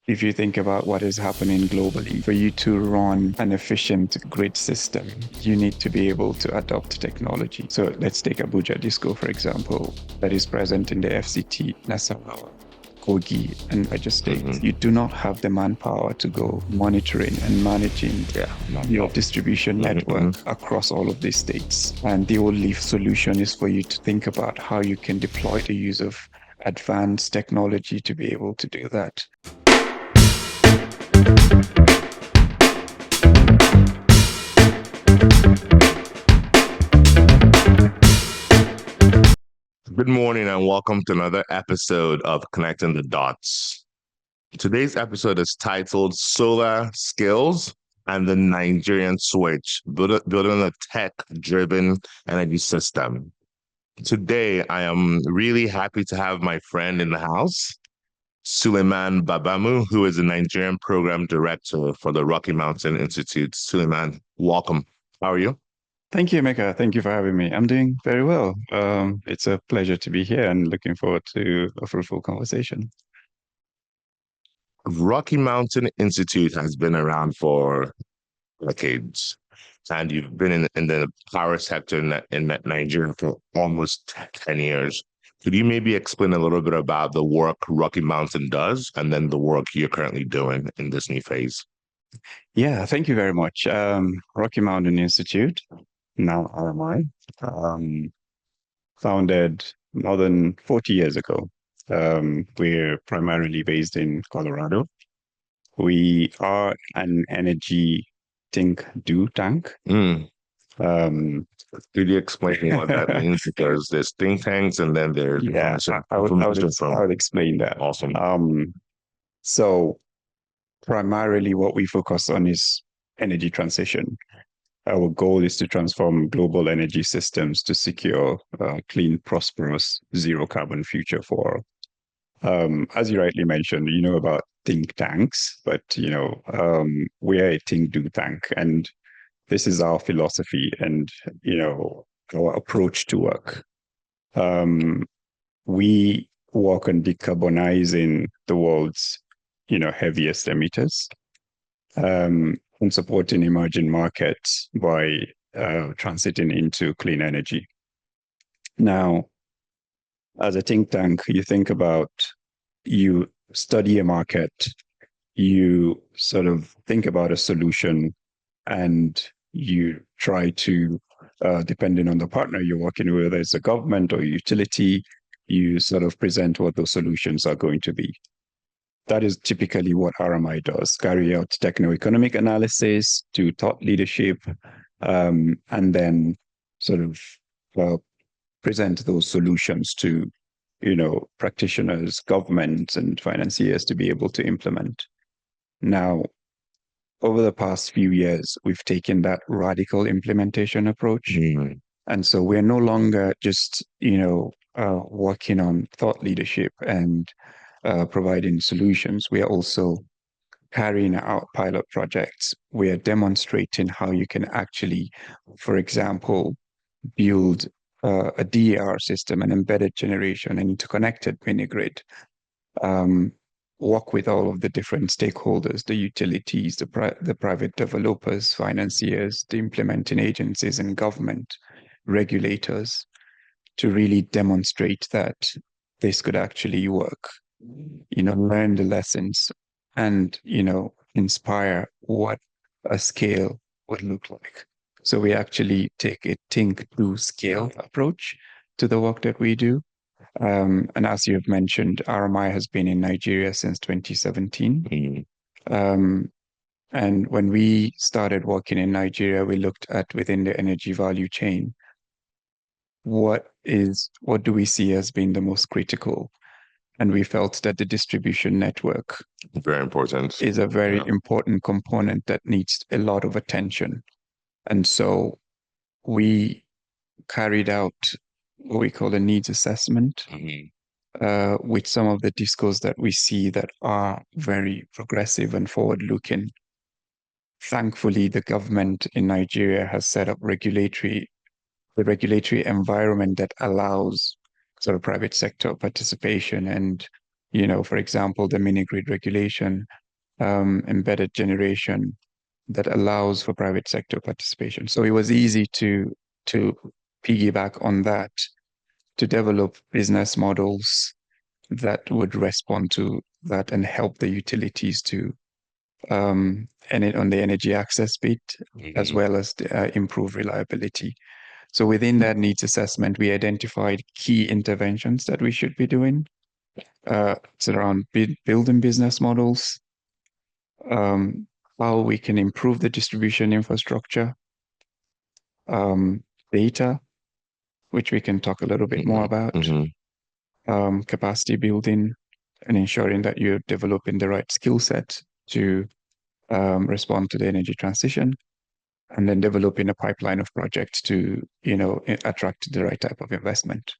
if you think about what is happening globally, for you to run an efficient grid system, you need to be able to adopt technology. So let's take Abuja Disco, for example, that is present in the FCT, Nasarawa, Kogi, and Niger Hmm. states. You do not have the manpower to go monitoring and managing Yeah. your distribution network Hmm. across all of these states. And the only solution is for you to think about how you can deploy the use of advanced technology to be able to do that. Good morning and welcome to another episode of Connecting the Dots. Today's episode is titled Solar Skills and the Nigerian Switch, building a tech-driven energy system. Today, I am really happy to have my friend in the house, Suleiman Babamu, who is the Nigerian Program Director for the Rocky Mountain Institute. Suleiman, welcome. How are you? Thank you, Emeka. Thank you for having me. I'm doing very well. It's a pleasure to be here and looking forward to a fruitful conversation. Rocky Mountain Institute has been around for decades, and you've been in the power sector in Nigeria for almost 10 years. Could you maybe explain a little bit about the work Rocky Mountain does and then the work you're currently doing in this new phase? Yeah, thank you very much. Rocky Mountain Institute, now RMI, founded more than 40 years ago. We're primarily based in Colorado. We are an energy think do tank. Mm. Um, Could you explain what that means? Because there's think tanks and then there's yeah, information I from would explain that. awesome. So primarily what we focus on is energy transition. Our goal is to transform global energy systems to secure a clean, prosperous, zero carbon future for all. As you rightly mentioned, you know about think tanks, but we're a think do tank, and this is our philosophy and our approach to work. Um, we work on decarbonizing the world's heaviest emitters, and supporting emerging markets by transiting into clean energy. Now, as a think tank, you study a market, you sort of think about a solution, and you try to, depending on the partner you're working with, whether it's a government or a utility, you sort of present what those solutions are going to be. That is typically what RMI does: carry out techno-economic analysis, do thought leadership, and then sort of uh, present those solutions to practitioners, governments, and financiers to be able to implement. Now, over the past few years, we've taken that radical implementation approach. Mm. And so we're no longer just, working on thought leadership and providing solutions. We are also carrying out pilot projects. We are demonstrating how you can actually, for example, build a DER system, an embedded generation, an interconnected mini grid, um, work with all of the different stakeholders, the utilities, the private developers, financiers, the implementing agencies and government regulators to really demonstrate that this could actually work, learn the lessons and, inspire what a scale would look like. So we actually take a think to scale approach to the work that we do. And as you have mentioned, RMI has been in Nigeria since 2017. Mm. Um, and when we started working in Nigeria, we looked at within the energy value chain, what do we see as being the most critical? And we felt that the distribution network Very important. is a very Yeah. important component that needs a lot of attention. And so we carried out what we call a needs assessment Mhm. with some of the discos that we see that are very progressive and forward-looking. Thankfully, the government in Nigeria has set up the regulatory environment that allows sort of private sector participation and For example, the mini grid regulation, embedded generation that allows for private sector participation. So it was easy to piggyback on that to develop business models that would respond to that and help the utilities to and on the energy access bit, as well as improve reliability. So within that needs assessment, we identified key interventions that we should be doing. It's around building business models, um, how we can improve the distribution infrastructure, um, data, which we can talk a little bit more about, capacity building, and ensuring that you're developing the right skill set to respond to the energy transition, and then developing a pipeline of projects to, attract the right type of investment.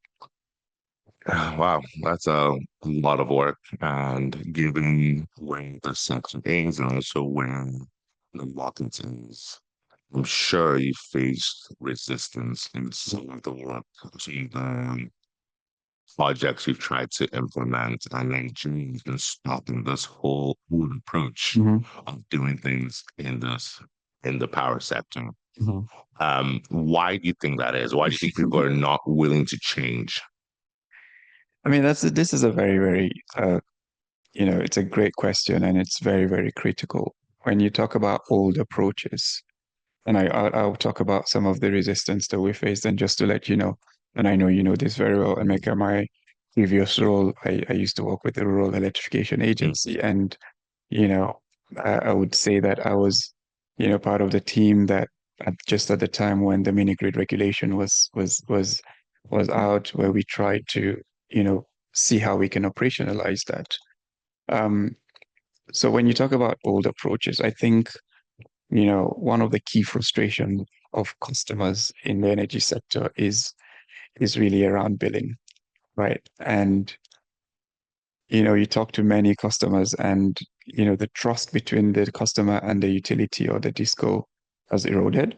Wow, that's a lot of work. And given where the sector is and also where the market is, I'm sure you faced resistance in some of the work, to the projects you've tried to implement. And Nigeria's been stopping this whole approach of doing things in the power sector. Why do you think that is? Why do you think people are not willing to change? I mean, this is a very, very, it's a great question, and it's very, very critical. When you talk about old approaches, and I'll talk about some of the resistance that we faced, and just to let you know, and I know you know this very well, Emeka, my previous role, I used to work with the Rural Electrification Agency, and I would say that I was, part of the team that just at the time when the mini grid regulation was out, where we tried to, see how we can operationalize that. Um, so when you talk about old approaches, I think, one of the key frustrations of customers in the energy sector is really around billing, right? And you talk to many customers and, the trust between the customer and the utility or the disco has eroded.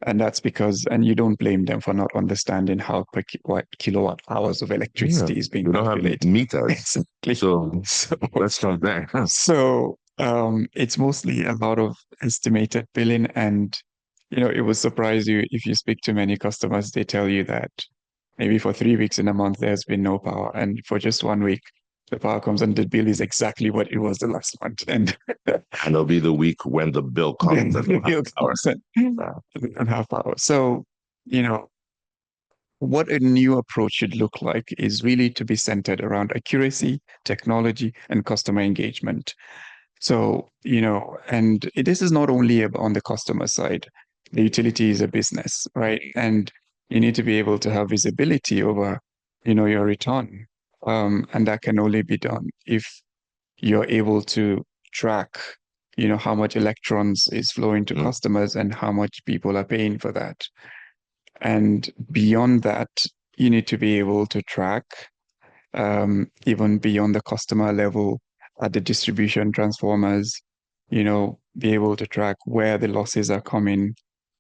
And that's because, and you don't blame them for not understanding how what kilowatt hours of Yeah, electricity is being we don't have calculated. meters, Exactly. so So, let's start there. it's mostly a lot of estimated billing, and it will surprise you if you speak to many customers, they tell you that maybe for 3 weeks in a month there's been no power, and for just 1 week the power comes and the bill is exactly what it was the last month, and And it'll be the week when the bill comes and the we'll have bill power. comes and they don't have power. So, you know, what a new approach should look like is really to be centered around accuracy, technology, and customer engagement. So, and this is not only on the customer side. The utility is a business, right? And you need to be able to have visibility over, your return. And that can only be done if you're able to track, how much electrons is flowing to Mm, customers and how much people are paying for that. And beyond that, you need to be able to track even beyond the customer level at the distribution transformers, be able to track where the losses are coming,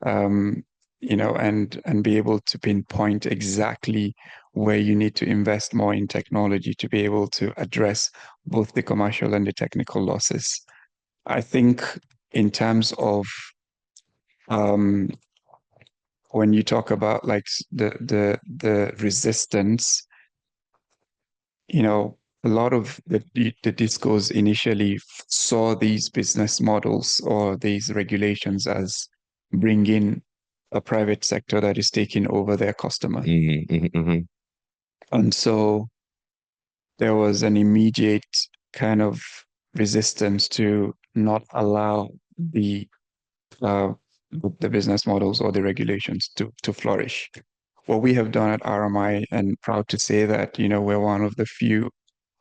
um, and be able to pinpoint exactly where you need to invest more in technology to be able to address both the commercial and the technical losses. I think in terms of um, when you talk about like the resistance, a lot of the discos initially saw these business models or these regulations as bringing a private sector that is taking over their customer. And so there was an immediate kind of resistance to not allow uh, the business models or the regulations to flourish. What we have done at RMI, and proud to say that, we're one of the few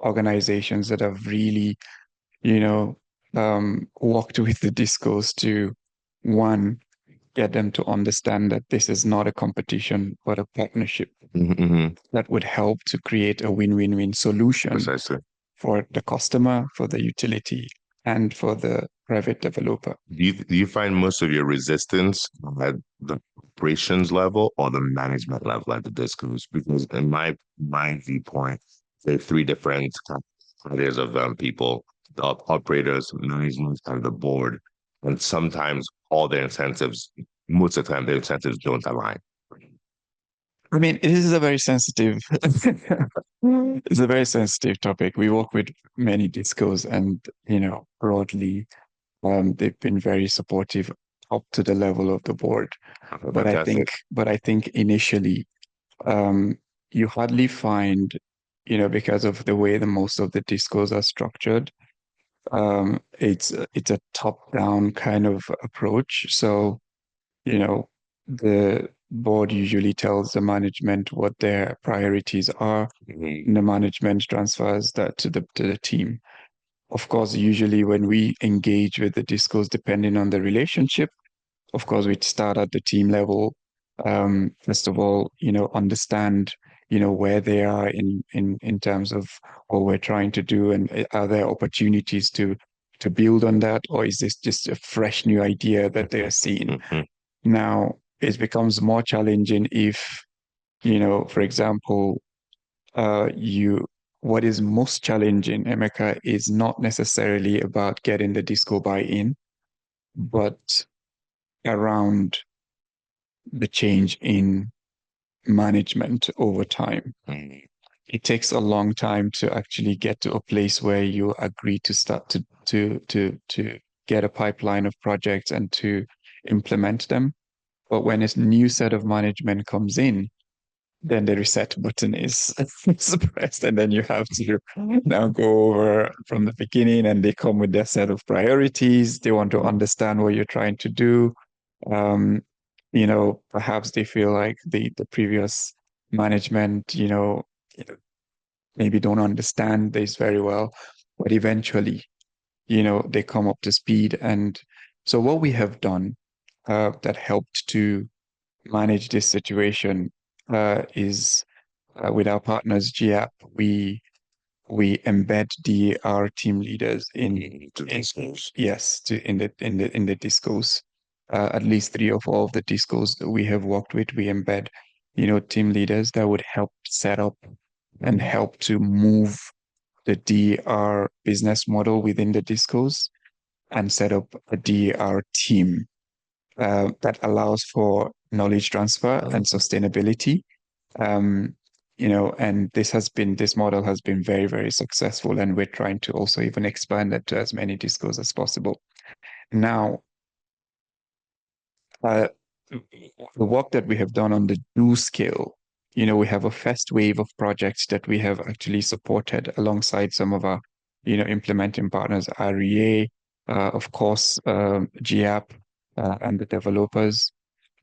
organizations that have really, worked with the discos to, one, get them to understand that this is not a competition, but a partnership that would help to create a win-win-win solution Precisely. for the customer, for the utility, and for the private developer. Do you find most of your resistance at the operations level or the management level at the discos? Because in my viewpoint, there are three different layers of people, the operators, management, and the board. And sometimes all their incentives, most of the time, their incentives don't align. I mean, it is a very sensitive, it's a very sensitive topic. We work with many discos and, broadly, they've been very supportive up to the level of the board. But I Fantastic. think, but I think initially, um, you hardly find, because of the way the most of the discos are structured, it's a top-down kind of approach. So, you know, the board usually tells the management what their priorities are, and the management transfers that to the team. Of course, usually when we engage with the discos, depending on the relationship, of course, we start at the team level. First of all, understand, where they are in terms of what we're trying to do, and are there opportunities to build on that, or is this just a fresh new idea that they are seeing? Mhm. Now, it becomes more challenging if, for example, you what is most challenging, Emeka, is not necessarily about getting the disco buy-in, but around the change in management over time. It takes a long time to actually get to a place where you agree to start to get a pipeline of projects and to implement them. But when a new set of management comes in, then the reset button is pressed, and then you have to now go over from the beginning, and they come with their set of priorities. They want to understand what you're trying to do. Um, Perhaps they feel like the previous management, maybe don't understand this very well, but eventually, they come up to speed. And so what we have done that helped to manage this situation is with our partners GAP, we embed our team leaders in schools. yes, in the discos. At least three or four of the discos that we have worked with, we embed, team leaders that would help set up and help to move the DR business model within the discos and set up a DR team that allows for knowledge transfer and sustainability. Um, and this model has been very, very successful, and we're trying to also even expand it to as many discos as possible. Now, uh, the work that we have done on the do scale, we have a first wave of projects that we have actually supported alongside some of our, implementing partners, REA, of course, GAP, and the developers.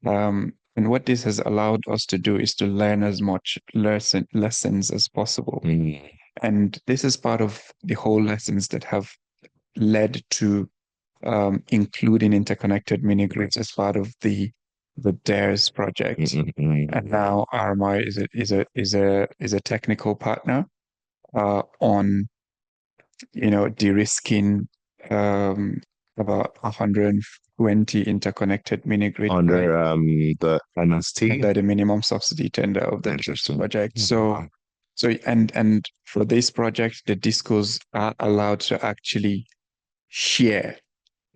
And what this has allowed us to do is to learn as much lessons as possible. Mm. And this is part of the whole lessons that have led to including interconnected mini grids as part of the DARES project. And now RMI is a technical partner on de-risking about 120 interconnected mini grid sites Under the MST. under the minimum subsidy tender of the DRIFT Interesting. project. Wow. And for this project, the discos are allowed to actually share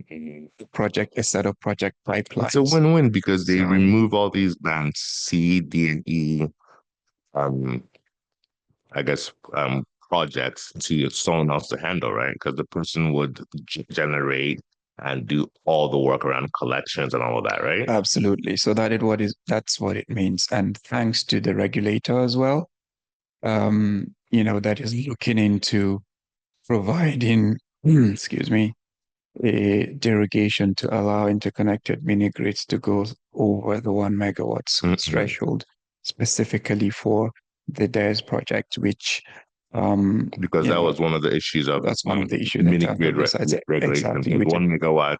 the project, a set of project It's a pipelines. win-win because they remove all these bands C, D, and E, um, I guess, projects to someone else to handle, right? Because the person would generate and do all the work around collections and all of that, right? Absolutely. So that's what it means. And thanks to the regulator as well, that is looking into providing, excuse me, a derogation to allow interconnected mini grids to go over the 1 megawatts threshold, specifically for the DARES project, which, Because that was one of the issues of that's one of the issues in mini terms of grid this. regulations. Exactly, With 1 megawatt,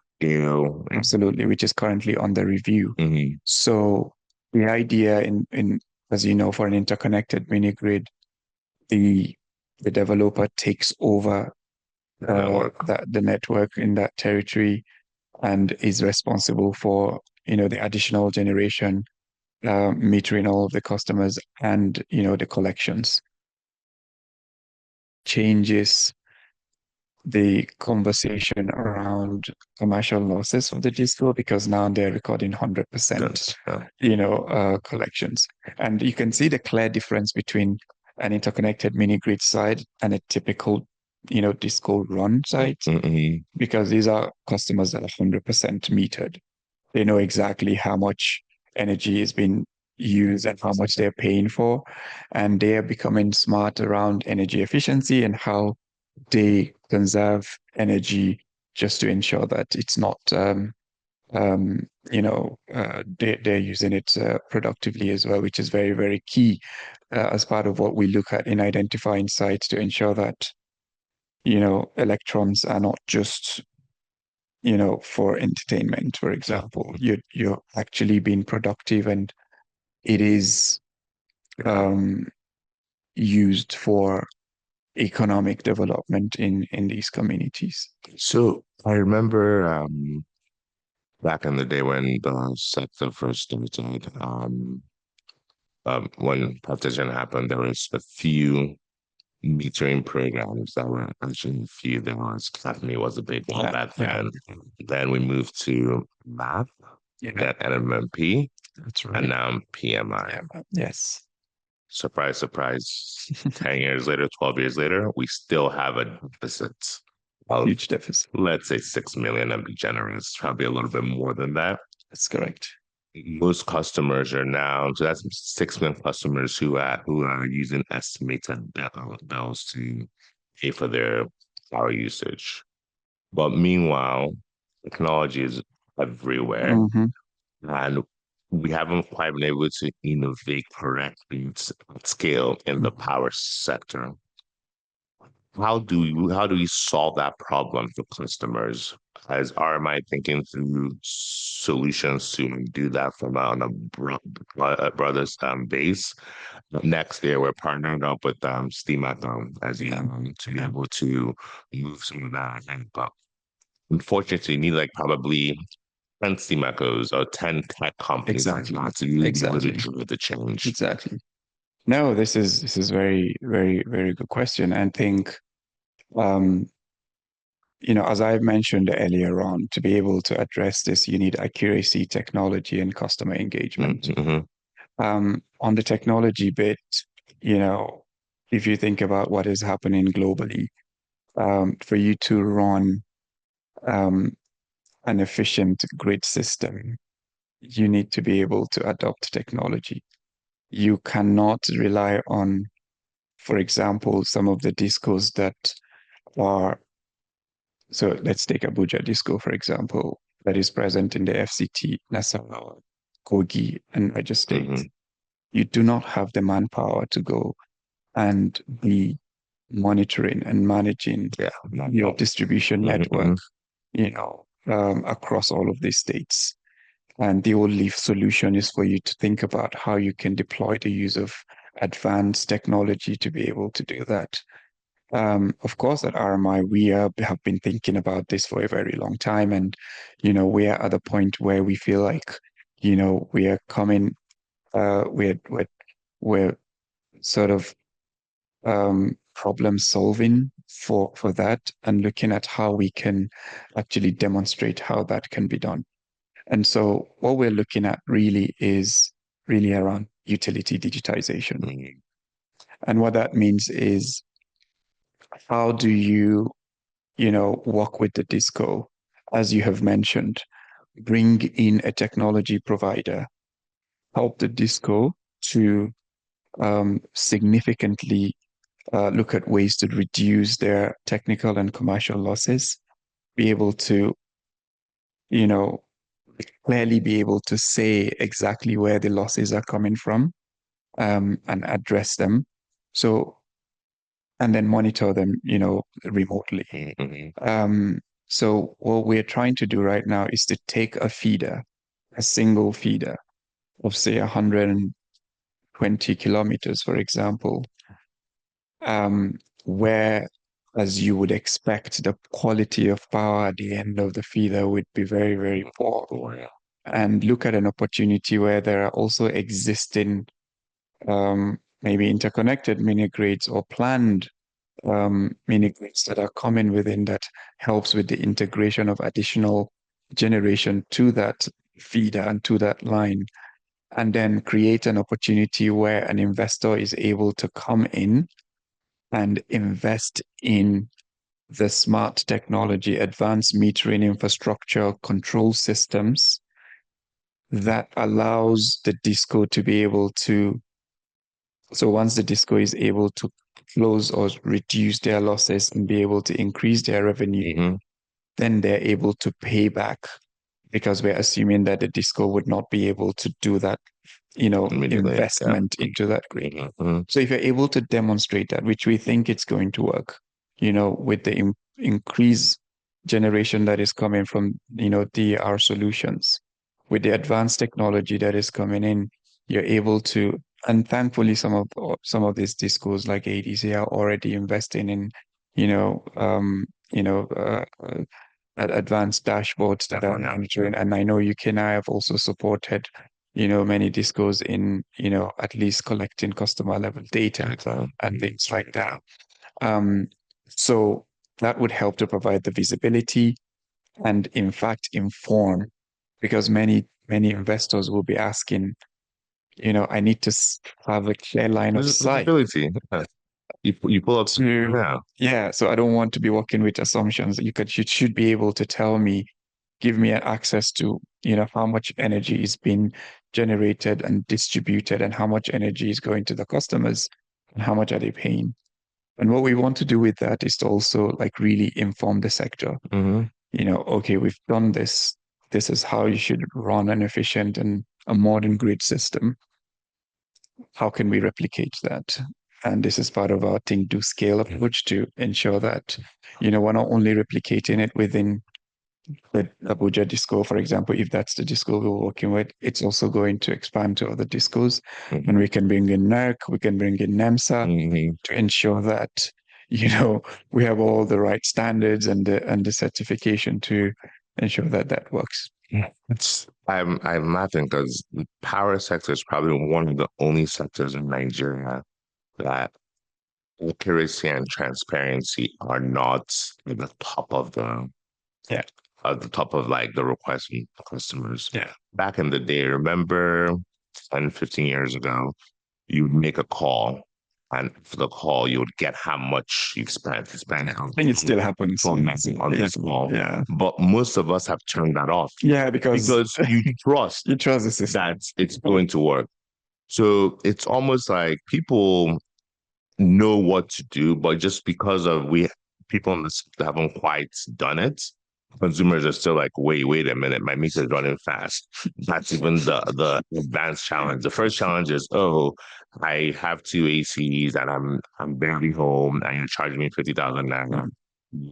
absolutely, which is currently under review. Mhm. So the idea in as you know, for an interconnected mini grid, the the developer takes over the network in that territory and is responsible for, the additional generation, metering all of the customers and, the collections. changes the conversation around commercial losses of the disco because now they're recording 100%, Yes. Yeah. collections. And you can see the clear difference between an interconnected mini grid site and a typical, disco run site Mm-hmm. because these are customers that are 100% metered. They know exactly how much energy is being used and how much they're paying for. And they are becoming smart around energy efficiency and how they conserve energy just to ensure that it's not, they're using it productively as well, which is very, very key as part of what we look at in identifying sites to ensure that, electrons are not just for entertainment, for example. You're actually being productive and it is um, used for economic development in these communities. So I remember back in the day when the sector first started, when partition happened, there was a few metering programs that were actually a few. There was Academy was a big one Yeah, back yeah, then. Then we moved to MAP, yeah, then NMMP, that's and right. now PMI. Yeah, yes, Surprise, surprise. 10 years later, 12 years later, we still have a deficit of, huge deficit. let's say, 6 million and be generous, probably a little bit more than that. That's correct. Most customers are now, so that's 6 million customers who are using estimated bills to pay for their power usage. But meanwhile, technology is everywhere, Hmm. and we haven't quite been able to innovate correctly at scale in the power sector. How do we solve that problem for customers? As RMI thinking through solutions to do that from on a brothers base. Next year, we're partnering up with Steam as you Yeah, know, to be yeah, able to move some of that ahead. But unfortunately, you need like probably 10 Steam or 10 tech companies like exactly, that to really be able to exactly, drive the change. exactly. No, this is very, very, very good question. And think, um, as I mentioned earlier on, to be able to address this, you need accuracy, technology, and customer engagement. Mm-hmm. On the technology bit, you know, if you think about what is happening globally, for you to run um, an efficient grid system, you need to be able to adopt technology. You cannot rely on, for example, some of the discos that are, so let's take Abuja Disco, for example, that is present in the FCT, Nassau, Kogi, and Niger Mm-hmm. State. You do not have the manpower to go and be monitoring and managing Yeah. your distribution network, Mm-hmm. across all of these states. And the only solution is for you to think about how you can deploy the use of advanced technology to be able to do that. Of course, at RMI, have been thinking about this for a very long time. And, we are at the point where we feel like, we are coming, we're sort of problem solving for that and looking at how we can actually demonstrate how that can be done. And so what we're looking at really is really around utility digitization. Mm-hmm. And what that means is how do you, work with the disco, as you have mentioned, bring in a technology provider, help the disco to significantly look at ways to reduce their technical and commercial losses, be able to, you know, clearly be able to say exactly where the losses are coming from, and address them. So, and then monitor them, remotely. Mm-hmm. Um, so what we're trying to do right now is to take a feeder, a single feeder of say 120 kilometers, for example, um, where, as you would expect, the quality of power at the end of the feeder would be very, very poor. Oh, yeah. And look at an opportunity where there are also existing, maybe interconnected mini grids or planned mini grids that are coming within that helps with the integration of additional generation to that feeder and to that line, and then create an opportunity where an investor is able to come in and invest in the smart technology, advanced metering infrastructure, control systems that allows the disco to be able to. So once the disco is able to close or reduce their losses and be able to increase their revenue, Mm-hmm. then they're able to pay back because we're assuming that the disco would not be able to do that, Immediately. Yeah. investment into that grid. Mm-hmm. So if you're able to demonstrate that, which we think it's going to work, with the increased generation that is coming from, DER solutions, with the advanced technology that is coming in, you're able to, and thankfully some of these discos like ADC are already investing in, you know, um, you know, uh, uh, advanced dashboards that are monitoring. And I know UK and I have also supported, many discos in, at least collecting customer level data and things like that. Um, so that would help to provide the visibility and in fact inform, because many investors will be asking, I need to have a clear line of sight Visibility. Yeah. You pull up. to, Yeah. yeah, so I don't want to be working with assumptions. You should be able to tell me, give me access to, how much energy is being generated and distributed and how much energy is going to the customers and how much are they paying. And what we want to do with that is to also like really inform the sector. Mm-hmm. Okay, we've done this. This is how you should run an efficient and a modern grid system. How can we replicate that? And this is part of our think, do, scale approach to ensure that, we're not only replicating it within the Abuja disco, for example, if that's the disco we're working with, it's also going to expand to other discos. Mm-hmm. And we can bring in NERC, we can bring in NEMSA Mm-hmm. to ensure that, we have all the right standards and the certification to ensure that that works. I'm laughing because the power sector is probably one of the only sectors in Nigeria that accuracy and transparency are not at the top of Yeah, like the request from customers. yeah. Back in the day, remember 10, 15 years ago, you would make a call, and for the call, you would get how much you've spent. You spent I think it still happens. on this call. Yeah. But most of us have turned that off Yeah, because because you trust you trust the system. that it's going to work. So it's almost like people know what to do, but just because of we people in this haven't quite done it, consumers are still like, wait a minute, my meter is running fast. That's even the advanced challenge. The first challenge is, oh, I have two ACs and I'm barely home and you're charging me 50,000 naira.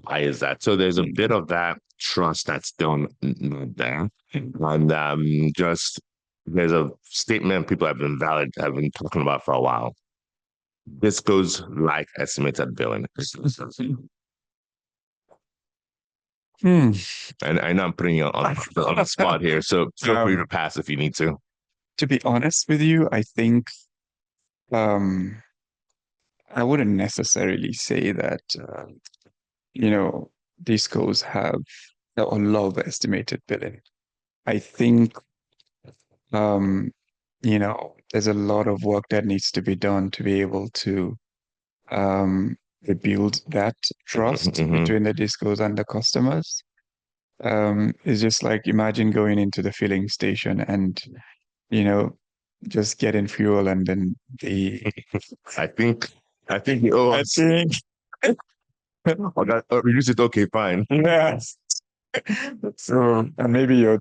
Why is that? So there's a bit of that trust that's still not there. And just there's a statement people have been talking about for a while. This goes like estimated billing. Hmm. And I know I'm putting you on the spot here, so feel free to pass if you need to. To be honest with you, I think um, I wouldn't necessarily say that discos have a lot of estimated billing. I think um, there's a lot of work that needs to be done to be able to rebuild that trust Mm-hmm. between the discos and the customers. It's just like imagine going into the filling station and, you know, just getting fuel and then the I think you owe I us. think I got reduce it. Okay, fine. yes. So and maybe you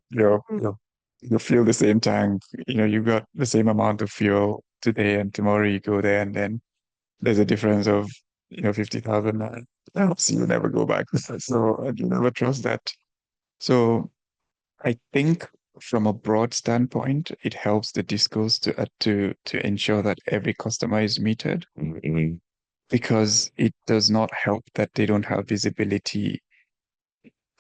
feel the same tank, you got the same amount of fuel today and tomorrow you go there and then there's a difference of 50,000 so you never go back. So you never trust that. So I think from a broad standpoint, it helps the discos to ensure that every customer is metered, Mm-hmm. because it does not help that they don't have visibility,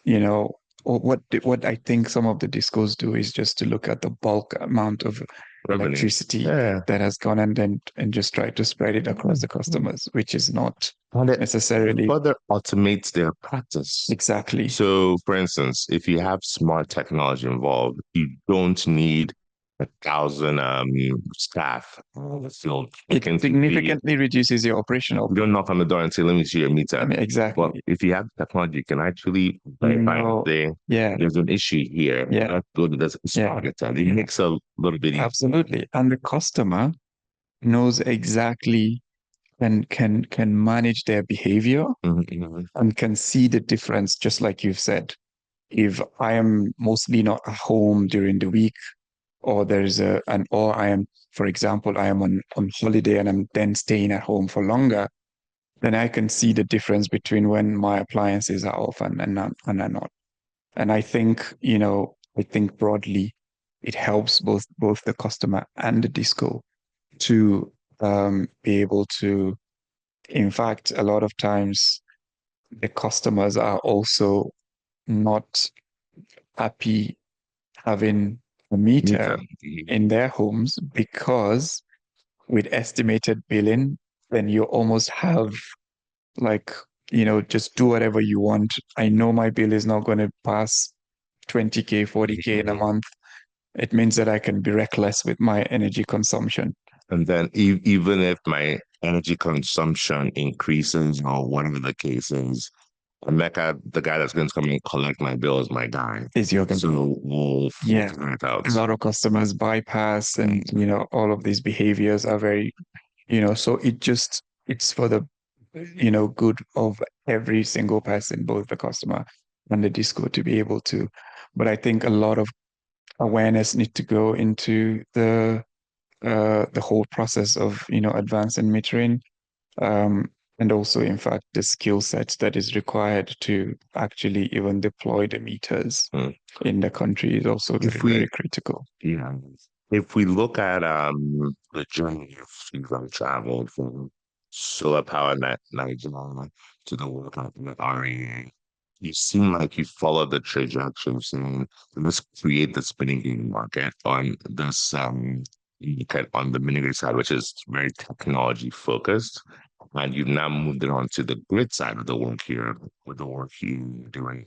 or what I think some of the discos do is just to look at the bulk amount of revenue. electricity Yeah. that has gone and just tried to spread it across the customers, which is not And it necessarily further automates their practice. exactly. So, for instance, if you have smart technology involved, you don't need 1,000 staff on the field It looking to see. significantly reduces your operational. You don't knock on the door and say, "Let me see your I meter." mean, Well, exactly. if you have technology, you can actually verify and No, say, yeah, "There's an issue here. yeah, Let's go to this yeah, target." And it makes a little bit easier. absolutely. And the customer knows exactly and can manage their behavior Mhm. and can see the difference, just like you've said. If I am mostly not at home during the week, or or I am, for example, I am on holiday and I'm then staying at home for longer, then I can see the difference between when my appliances are off and are not. And I think, I think broadly, it helps both the customer and the disco to be able to, in fact, a lot of times the customers are also not happy having a meter Meter. in their homes because with estimated billing, then you almost have like, just do whatever you want. I know my bill is not going to pass 20K, 40K in a month. It means that I can be reckless with my energy consumption. And then even if my energy consumption increases or whatever the case is, Emeka, the guy that's going to come and collect my bill is my guy. Is your So we'll Yeah. figure it out. A lot of customers bypass and, all of these behaviors are very, so it's for the, good of every single person, both the customer and the disco to be able to. But I think a lot of awareness need to go into the whole process of, advanced and metering. And also, in fact, the skill set that is required to actually even deploy the meters Mm. in the country is also If very, we, very critical. yeah, if we look at the journey you've traveled from Solar Power Naija to the work of the REA, you seem like you followed the trajectory of saying, let's create the spinning game market on this market on the mini grid side, which is very technology focused. And you've now moved it on to the grid side of the work here with the work you're doing.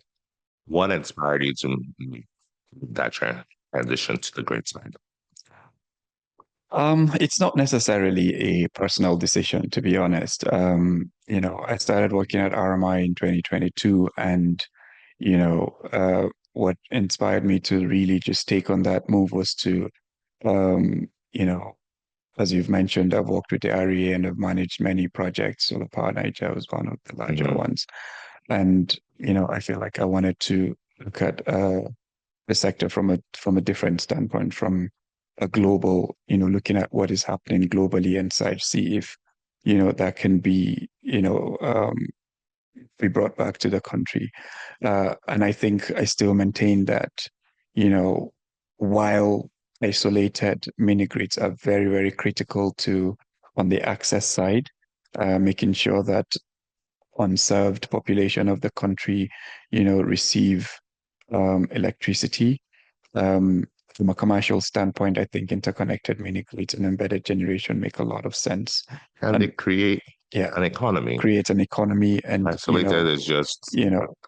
What inspired you to make that transition to the grid side? It's not necessarily a personal decision, to be honest. I started working at RMI in 2022, and what inspired me to really just take on that move was to, um, you know, as you've mentioned, I've worked with the REA and I've managed many projects. Solar Power Naija was one of the larger Mhm. ones, and I feel like I wanted to look at the sector from a different standpoint, from a global, looking at what is happening globally and see if, that can be brought back to the country. And I think I still maintain that, you know, while isolated mini grids are very, very critical to on the access side, making sure that unserved population of the country, receive electricity. From a commercial standpoint, I think interconnected mini grids and embedded generation make a lot of sense. And they And create yeah, an economy. create an economy and, Isolated is just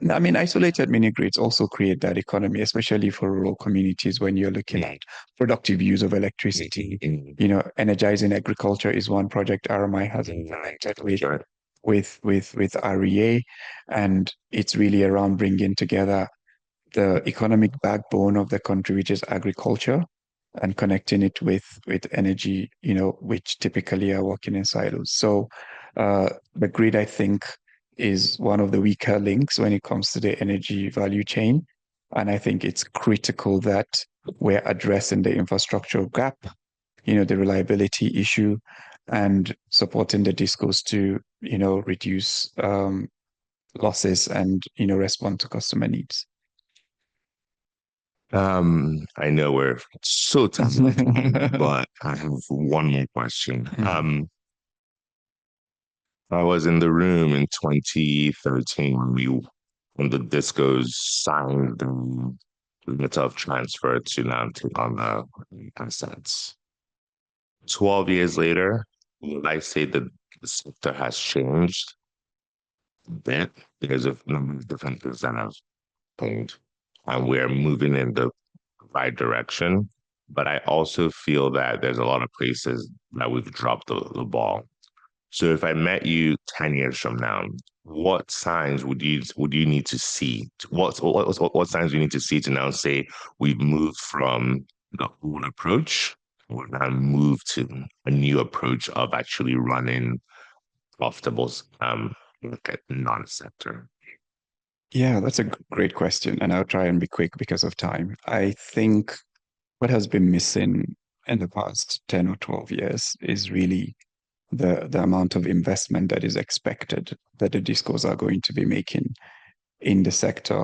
I mean, isolated mini grids also create that economy, especially for rural communities when you're looking at productive use of electricity. Energizing agriculture is one project RMI has implemented with REA, and it's really around bringing together the economic backbone of the country, which is agriculture, and connecting it with energy, which typically are working in silos. So the grid, I think, is one of the weaker links when it comes to the energy value chain. And I think it's critical that we're addressing the infrastructural gap, the reliability issue, and supporting the discos to, reduce losses and, respond to customer needs. I know we're so tired, but I have one more question. I was in the room in 2013 when the discos signed the letter of transfer to now take on the assets. 12 years later, would I say that the sector has changed a bit because of a number of different things that have happened, and we're moving in the right direction. But I also feel that there's a lot of places that we've dropped the ball. So if I met you 10 years from now, what signs would you need to see? What signs do you need to see to now say we've moved from the old approach, we've now moved to a new approach of actually running profitable market non-sector? Yeah, that's a great question, and I'll try and be quick because of time. I think what has been missing in the past 10 or 12 years is really the amount of investment that is expected that the discos are going to be making in the sector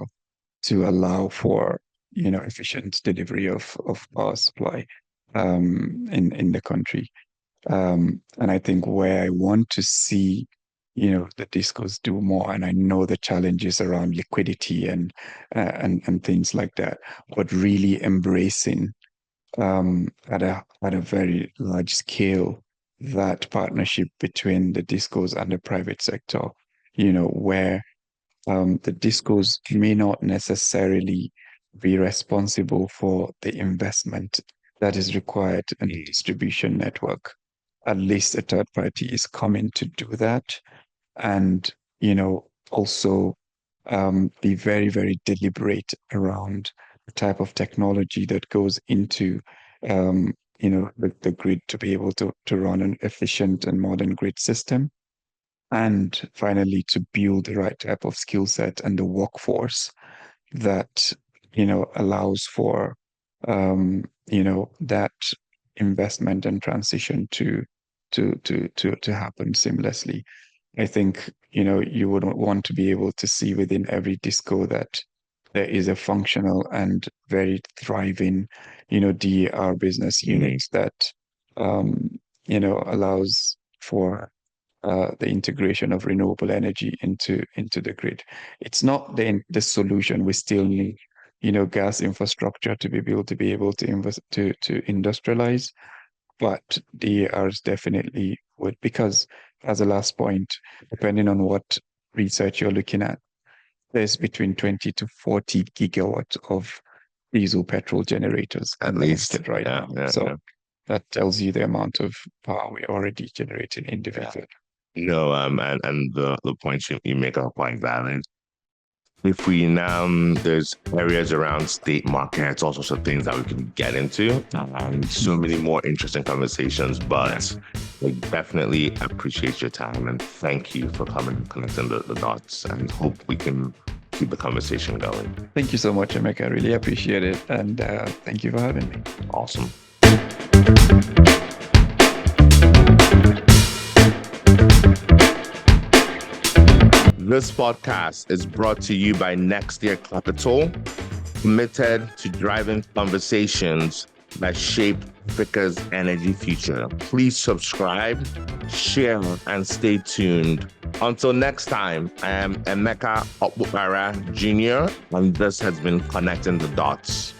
to allow for, efficient delivery of power supply in the country. And I think where I want to see, the discos do more, and I know the challenges around liquidity and things like that, but really embracing at a very large scale that partnership between the discos and the private sector, where the discos may not necessarily be responsible for the investment that is required in the distribution network. At least a third party is coming to do that, and also be very, very deliberate around the type of technology that goes into the grid to be able to run an efficient and modern grid system. And finally, to build the right type of skill set and the workforce that, allows for, that investment and transition to happen seamlessly. I think, you would want to be able to see within every disco that there is a functional and very thriving, DER business unit that, allows for the integration of renewable energy into the grid. It's not the solution. We still need, gas infrastructure to be built to be able to invest to industrialize, but DARs definitely would, because as a last point, depending on what research you're looking at, there's between 20 to 40 gigawatts of diesel petrol generators At least, connected right yeah, now. yeah, So yeah. that tells you the amount of power we're already generating individually. No, and the points you make are quite valid. If we now, there's areas around state markets, all sorts of things that we can get into, and so many more interesting conversations. But I definitely appreciate your time and thank you for coming and connecting the dots, and hope we can keep the conversation going. Thank you so much, Emeka. I really appreciate it. And thank you for having me. Awesome. This podcast is brought to you by Next Year Capital, committed to driving conversations that shape Africa's energy future. Please subscribe, share, and stay tuned. Until next time, I am Emeka Okpukpara Jr., and this has been Connecting the Dots.